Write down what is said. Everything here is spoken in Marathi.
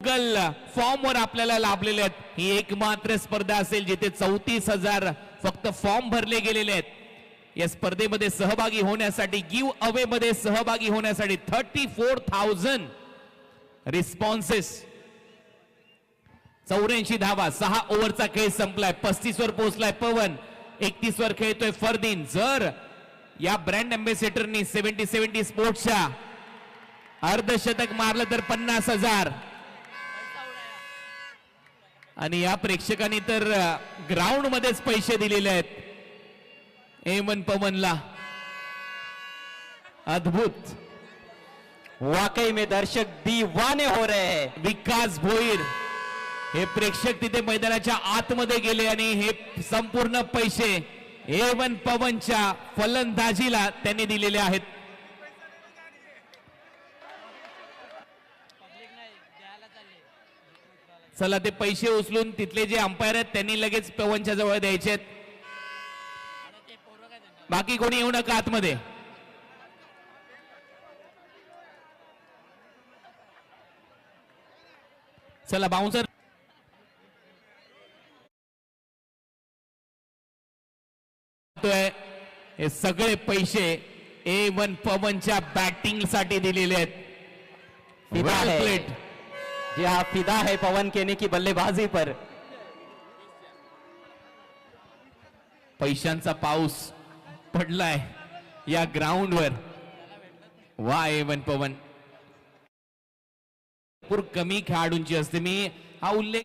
गुगल फॉर्म वर आपल्याला लाभलेले आहेत। ही एकमात्र स्पर्धा असेल जिथे 34,000 फक्त फॉर्म भरले गेलेले आहेत। या स्पर्धेमध्ये सहभागी होण्यासाठी गिव अवे मध्ये सहभागी होण्यासाठी 34,000 रिस्पॉन्सेस, 84 धावा, 6 ओव्हरचा खेळ संपलाय। 35 वर पोहोचलाय पवन, 31 वर खेळतोय फरदीन। जर या ब्रँड अँबॅसेडरनी 70-70 स्पोर्ट्सच्या अर्धशतक मारलं तर 50,000 आणि या प्रेक्षकांनी तर ग्राउंड मध्येच पैसे दिलेले आहेत एमन पवनला। अद्भुत, वाकई में दर्शक दीवाने हो रहे हैं। विकास भोईर हे प्रेक्षक तिथे मैदानाच्या आतमध्ये गेले आणि हे संपूर्ण पैसे एवन पवनच्या फलंदाजीला त्यांनी दिलेले आहेत। चला ते पैसे उचलून तिथले जे अंपायर आहेत त्यांनी लगेच पवनच्या जवळ द्यायचे आहेत। बाकी कोणी येऊ नका आतमध्ये। चला बाउन्सर हे सगळे पैसे A1 पवनच्या बॅटिंग साठी दिलेले आहेत। फिदा है, प्लेट जी हाँ, फिदा है पवन केने की बल्लेबाजी पर। पैशांचा पाऊस पडलाय या ग्राउंडवर। वा A1 पवन, भरपूर कमी खेळाडूंची असते। मी हा उल्लेख